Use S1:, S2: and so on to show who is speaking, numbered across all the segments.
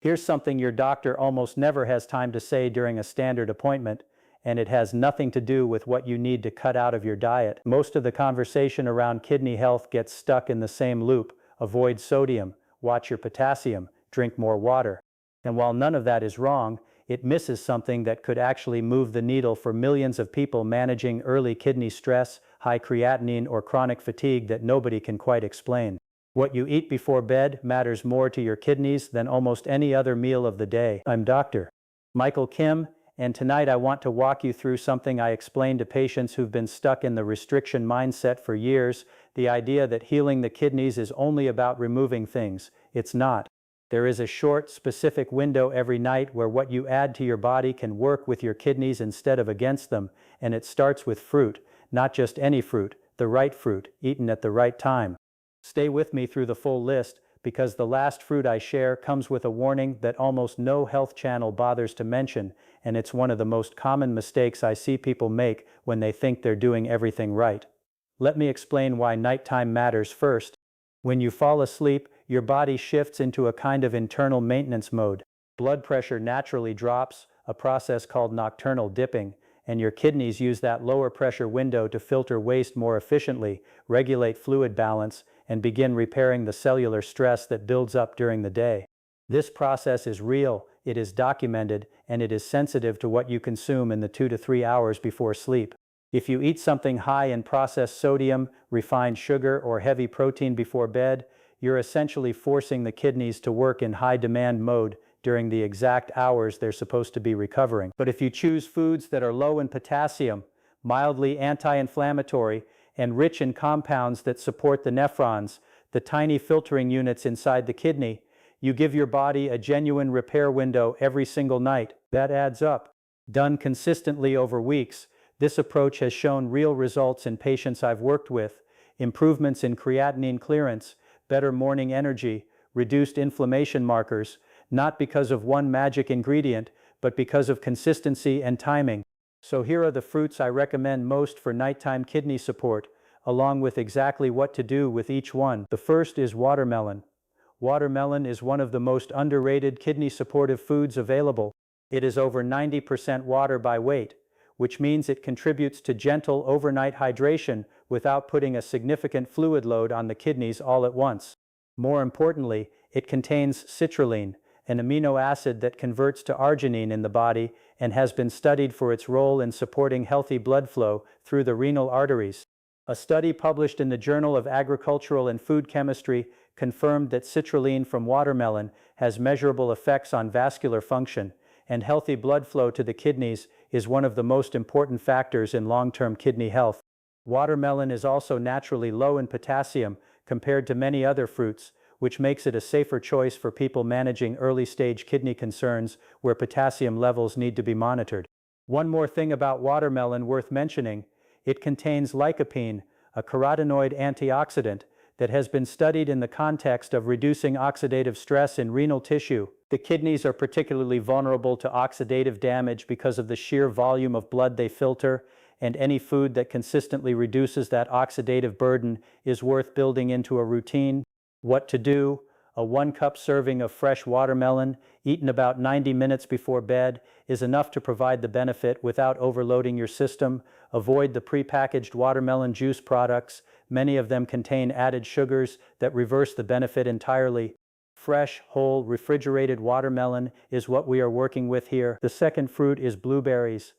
S1: Here's something your doctor almost never has time to say during a standard appointment, and it has nothing to do with what you need to cut out of your diet. Most of the conversation around kidney health gets stuck in the same loop: avoid sodium, watch your potassium, drink more water. And while none of that is wrong, it misses something that could actually move the needle for millions of people managing early kidney stress, high creatinine, or chronic fatigue that nobody can quite explain. What you eat before bed matters more to your kidneys than almost any other meal of the day. I'm Dr. Michael Kim, and tonight I want to walk you through something I explain to patients who've been stuck in the restriction mindset for years: the idea that healing the kidneys is only about removing things. It's not. There is a short, specific window every night where what you add to your body can work with your kidneys instead of against them, and it starts with fruit, not just any fruit, the right fruit, eaten at the right time. Stay with me through the full list, because the last fruit I share comes with a warning that almost no health channel bothers to mention, and it's one of the most common mistakes I see people make when they think they're doing everything right. Let me explain why nighttime matters first. When you fall asleep, your body shifts into a kind of internal maintenance mode. Blood pressure naturally drops, a process called nocturnal dipping, and your kidneys use that lower pressure window to filter waste more efficiently, regulate fluid balance, and begin repairing the cellular stress that builds up during the day. This process is real, it is documented, and it is sensitive to what you consume in the 2 to 3 hours before sleep. If you eat something high in processed sodium, refined sugar, or heavy protein before bed, you're essentially forcing the kidneys to work in high demand mode during the exact hours they're supposed to be recovering. But if you choose foods that are low in potassium, mildly anti-inflammatory, and rich in compounds that support the nephrons, the tiny filtering units inside the kidney, you give your body a genuine repair window every single night. That adds up. Done consistently over weeks, this approach has shown real results in patients I've worked with: improvements in creatinine clearance, better morning energy, reduced inflammation markers, not because of one magic ingredient, but because of consistency and timing. So here are the fruits I recommend most for nighttime kidney support, along with exactly what to do with each one. The first is watermelon. Watermelon is one of the most underrated kidney supportive foods available. It is over 90% water by weight, which means it contributes to gentle overnight hydration without putting a significant fluid load on the kidneys all at once. More importantly, it contains citrulline, an amino acid that converts to arginine in the body and has been studied for its role in supporting healthy blood flow through the renal arteries. A study published in the Journal of Agricultural and Food Chemistry confirmed that citrulline from watermelon has measurable effects on vascular function, and healthy blood flow to the kidneys is one of the most important factors in long-term kidney health. Watermelon is also naturally low in potassium compared to many other fruits, which makes it a safer choice for people managing early-stage kidney concerns where potassium levels need to be monitored. One more thing about watermelon worth mentioning: it contains lycopene, a carotenoid antioxidant that has been studied in the context of reducing oxidative stress in renal tissue. The kidneys are particularly vulnerable to oxidative damage because of the sheer volume of blood they filter, and any food that consistently reduces that oxidative burden is worth building into a routine. What to do: a 1-cup serving of fresh watermelon, eaten about 90 minutes before bed, is enough to provide the benefit without overloading your system. Avoid the prepackaged watermelon juice products. Many of them contain added sugars that reverse the benefit entirely. Fresh, whole, refrigerated watermelon is what we are working with here. The second fruit is blueberries.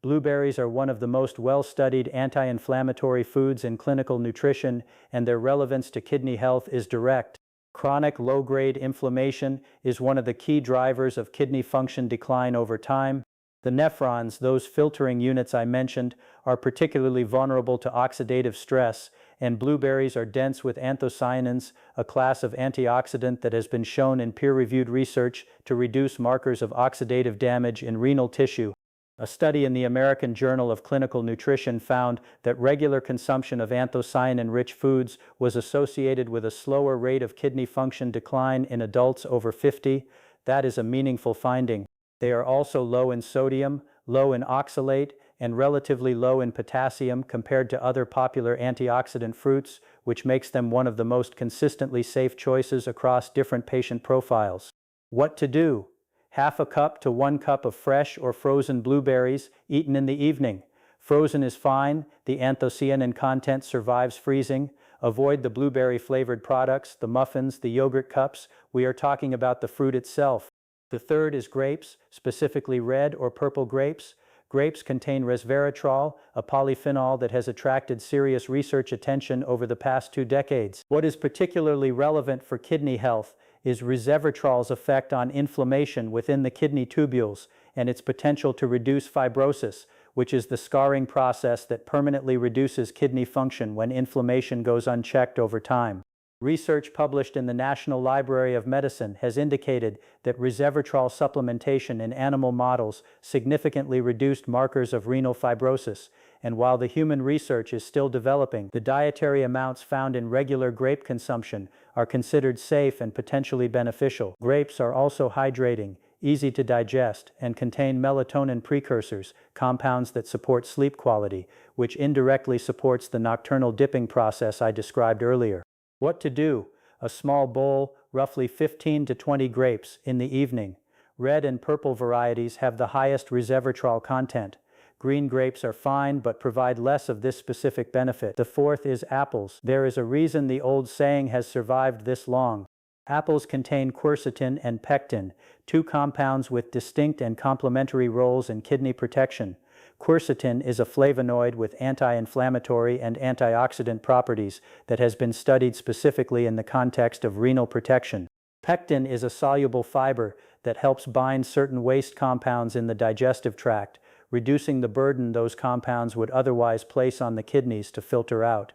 S1: Blueberries are one of the most well-studied anti-inflammatory foods in clinical nutrition, and their relevance to kidney health is direct. Chronic low-grade inflammation is one of the key drivers of kidney function decline over time. The nephrons, those filtering units I mentioned, are particularly vulnerable to oxidative stress, and blueberries are dense with anthocyanins, a class of antioxidant that has been shown in peer-reviewed research to reduce markers of oxidative damage in renal tissue. A study in the American Journal of Clinical Nutrition found that regular consumption of anthocyanin-rich foods was associated with a slower rate of kidney function decline in adults over 50. That is a meaningful finding. They are also low in sodium, low in oxalate, and relatively low in potassium compared to other popular antioxidant fruits, which makes them one of the most consistently safe choices across different patient profiles. What to do? Half a cup to 1 cup of fresh or frozen blueberries, eaten in the evening. Frozen is fine, the anthocyanin content survives freezing. Avoid the blueberry-flavored products, the muffins, the yogurt cups. We are talking about the fruit itself. The third is grapes, specifically red or purple grapes. Grapes contain resveratrol, a polyphenol that has attracted serious research attention over the past 2 decades. What is particularly relevant for kidney health is resveratrol's effect on inflammation within the kidney tubules and its potential to reduce fibrosis, which is the scarring process that permanently reduces kidney function when inflammation goes unchecked over time. Research published in the National Library of Medicine has indicated that resveratrol supplementation in animal models significantly reduced markers of renal fibrosis, and while the human research is still developing, the dietary amounts found in regular grape consumption are considered safe and potentially beneficial. Grapes are also hydrating, easy to digest, and contain melatonin precursors, compounds that support sleep quality, which indirectly supports the nocturnal dipping process I described earlier. What to do? A small bowl, roughly 15 to 20 grapes, in the evening. Red and purple varieties have the highest resveratrol content. Green grapes are fine but provide less of this specific benefit. The fourth is apples. There is a reason the old saying has survived this long. Apples contain quercetin and pectin, two compounds with distinct and complementary roles in kidney protection. Quercetin is a flavonoid with anti-inflammatory and antioxidant properties that has been studied specifically in the context of renal protection. Pectin is a soluble fiber that helps bind certain waste compounds in the digestive tract, reducing the burden those compounds would otherwise place on the kidneys to filter out.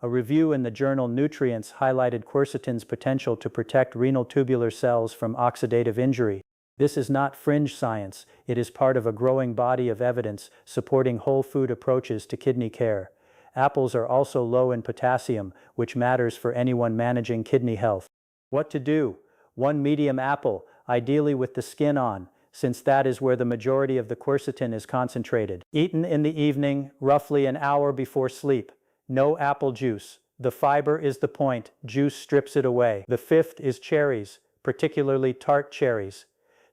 S1: A review in the journal Nutrients highlighted quercetin's potential to protect renal tubular cells from oxidative injury. This is not fringe science, it is part of a growing body of evidence supporting whole food approaches to kidney care. Apples are also low in potassium, which matters for anyone managing kidney health. What to do? 1 medium apple, ideally with the skin on, since that is where the majority of the quercetin is concentrated. Eaten in the evening, roughly an hour before sleep. No apple juice. The fiber is the point, juice strips it away. The fifth is cherries, particularly tart cherries.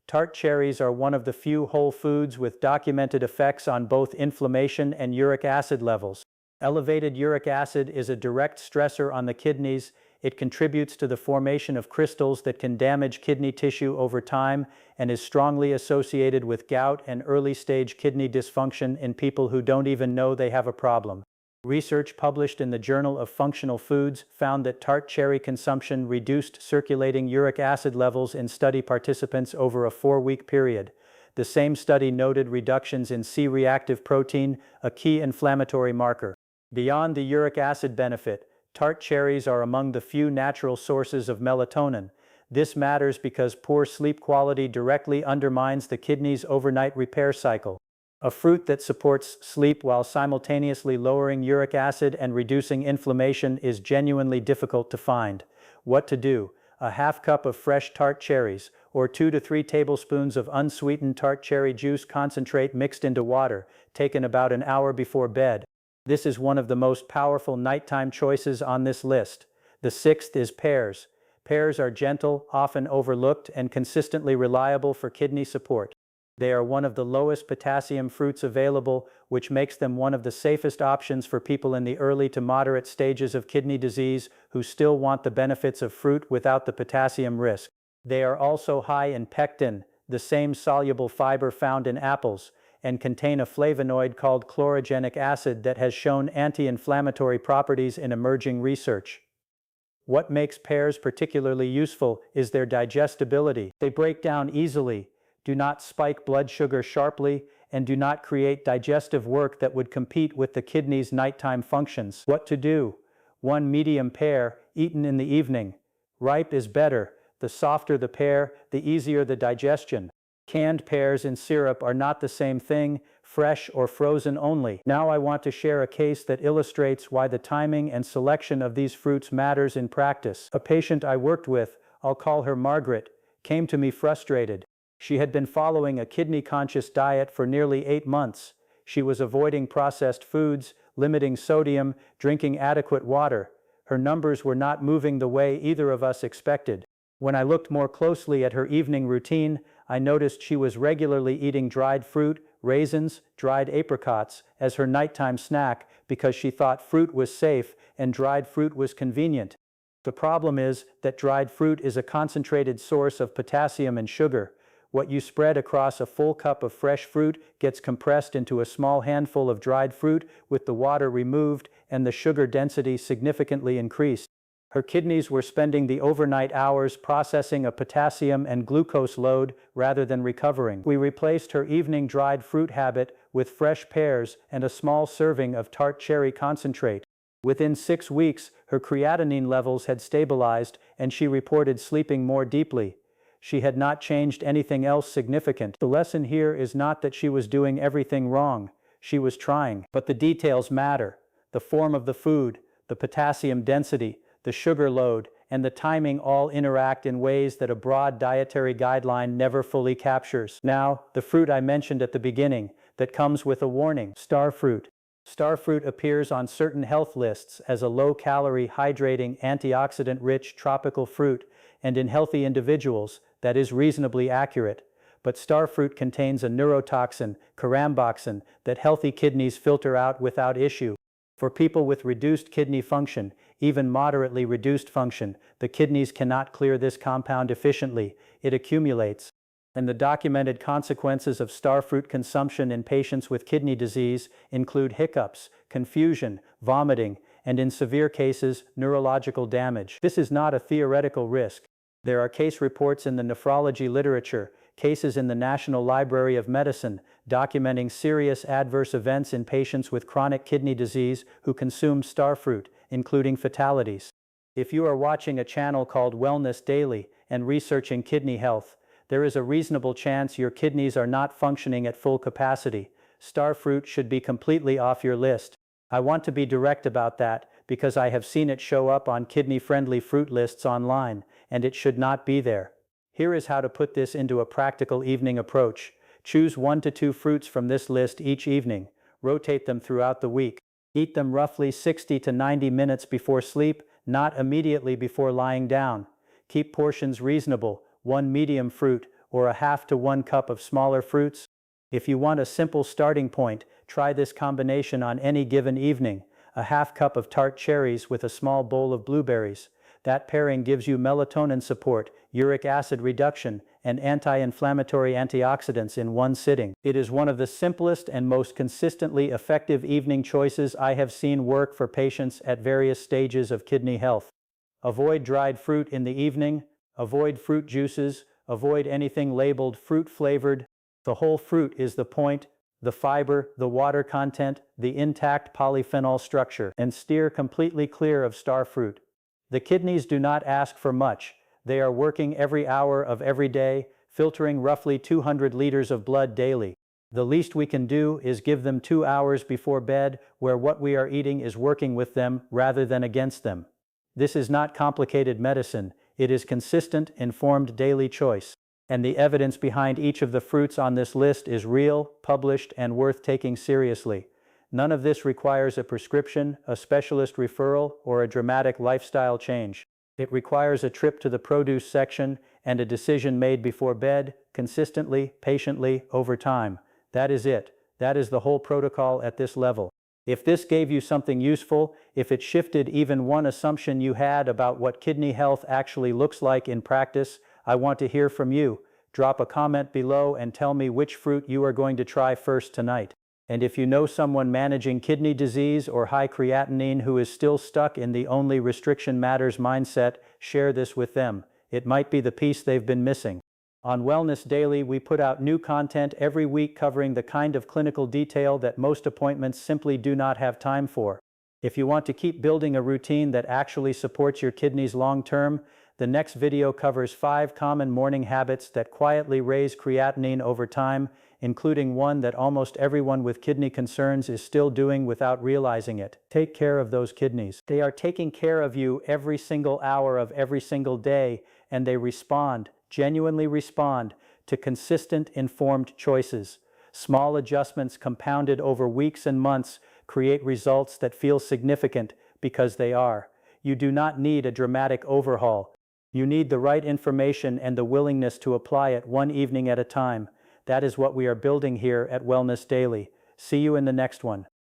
S1: Tart cherries are one of the few whole foods with documented effects on both inflammation and uric acid levels. Elevated uric acid is a direct stressor on the kidneys. It contributes to the formation of crystals that can damage kidney tissue over time and is strongly associated with gout and early-stage kidney dysfunction in people who don't even know they have a problem. Research published in the Journal of Functional Foods found that tart cherry consumption reduced circulating uric acid levels in study participants over a 4-week period. The same study noted reductions in C-reactive protein, a key inflammatory marker. Beyond the uric acid benefit, tart cherries are among the few natural sources of melatonin. This matters because poor sleep quality directly undermines the kidney's overnight repair cycle. A fruit that supports sleep while simultaneously lowering uric acid and reducing inflammation is genuinely difficult to find. What to do? A half cup of fresh tart cherries, or 2 to 3 tablespoons of unsweetened tart cherry juice concentrate mixed into water, taken about an hour before bed. This is one of the most powerful nighttime choices on this list. The sixth is pears. Pears are gentle, often overlooked, and consistently reliable for kidney support. They are one of the lowest potassium fruits available, which makes them one of the safest options for people in the early to moderate stages of kidney disease who still want the benefits of fruit without the potassium risk. They are also high in pectin, the same soluble fiber found in apples, and contain a flavonoid called chlorogenic acid that has shown anti-inflammatory properties in emerging research. What makes pears particularly useful is their digestibility. They break down easily, do not spike blood sugar sharply, and do not create digestive work that would compete with the kidney's nighttime functions. What to do? 1 medium pear, eaten in the evening. Ripe is better. The softer the pear, the easier the digestion. Canned pears in syrup are not the same thing, fresh or frozen only. Now I want to share a case that illustrates why the timing and selection of these fruits matters in practice. A patient I worked with, I'll call her Margaret, came to me frustrated. She had been following a kidney-conscious diet for nearly 8 months. She was avoiding processed foods, limiting sodium, drinking adequate water. Her numbers were not moving the way either of us expected. When I looked more closely at her evening routine, I noticed she was regularly eating dried fruit, raisins, dried apricots as her nighttime snack because she thought fruit was safe and dried fruit was convenient. The problem is that dried fruit is a concentrated source of potassium and sugar. What you spread across a full cup of fresh fruit gets compressed into a small handful of dried fruit with the water removed and the sugar density significantly increased. Her kidneys were spending the overnight hours processing a potassium and glucose load rather than recovering. We replaced her evening dried fruit habit with fresh pears and a small serving of tart cherry concentrate. Within 6 weeks, her creatinine levels had stabilized and she reported sleeping more deeply. She had not changed anything else significant. The lesson here is not that she was doing everything wrong. She was trying. But the details matter. The form of the food, the potassium density, the sugar load, and the timing all interact in ways that a broad dietary guideline never fully captures. Now, the fruit I mentioned at the beginning, that comes with a warning: star fruit. Star fruit appears on certain health lists as a low-calorie, hydrating, antioxidant-rich tropical fruit, and in healthy individuals, that is reasonably accurate. But star fruit contains a neurotoxin, caramboxin, that healthy kidneys filter out without issue. For people with reduced kidney function, even moderately reduced function, the kidneys cannot clear this compound efficiently. It accumulates. And the documented consequences of star fruit consumption in patients with kidney disease include hiccups, confusion, vomiting, and in severe cases, neurological damage. This is not a theoretical risk. There are case reports in the nephrology literature, cases in the National Library of Medicine, documenting serious adverse events in patients with chronic kidney disease who consumed star fruit, including fatalities. If you are watching a channel called Wellness Daily and researching kidney health, there is a reasonable chance your kidneys are not functioning at full capacity. Star fruit should be completely off your list. I want to be direct about that because I have seen it show up on kidney-friendly fruit lists online, and it should not be there. Here is how to put this into a practical evening approach. Choose 1 to 2 fruits from this list each evening. Rotate them throughout the week. Eat them roughly 60 to 90 minutes before sleep, not immediately before lying down. Keep portions reasonable, 1 medium fruit or a half to 1 cup of smaller fruits. If you want a simple starting point, try this combination on any given evening: a half cup of tart cherries with a small bowl of blueberries. That pairing gives you melatonin support, uric acid reduction, and anti-inflammatory antioxidants in one sitting. It is one of the simplest and most consistently effective evening choices I have seen work for patients at various stages of kidney health. Avoid dried fruit in the evening. Avoid fruit juices. Avoid anything labeled fruit-flavored. The whole fruit is the point: the fiber, the water content, the intact polyphenol structure, and steer completely clear of star fruit. The kidneys do not ask for much. They are working every hour of every day, filtering roughly 200 liters of blood daily. The least we can do is give them 2 hours before bed where what we are eating is working with them rather than against them. This is not complicated medicine. It is consistent, informed daily choice. And the evidence behind each of the fruits on this list is real, published, and worth taking seriously. None of this requires a prescription, a specialist referral, or a dramatic lifestyle change. It requires a trip to the produce section and a decision made before bed, consistently, patiently, over time. That is it. That is the whole protocol at this level. If this gave you something useful, if it shifted even one assumption you had about what kidney health actually looks like in practice, I want to hear from you. Drop a comment below and tell me which fruit you are going to try first tonight. And if you know someone managing kidney disease or high creatinine who is still stuck in the only restriction matters mindset, share this with them. It might be the piece they've been missing. On Wellness Daily, we put out new content every week covering the kind of clinical detail that most appointments simply do not have time for. If you want to keep building a routine that actually supports your kidneys long-term, the next video covers 5 common morning habits that quietly raise creatinine over time, including one that almost everyone with kidney concerns is still doing without realizing it. Take care of those kidneys. They are taking care of you every single hour of every single day, and they respond, genuinely respond, to consistent, informed choices. Small adjustments compounded over weeks and months create results that feel significant because they are. You do not need a dramatic overhaul. You need the right information and the willingness to apply it one evening at a time. That is what we are building here at Wellness Daily. See you in the next one.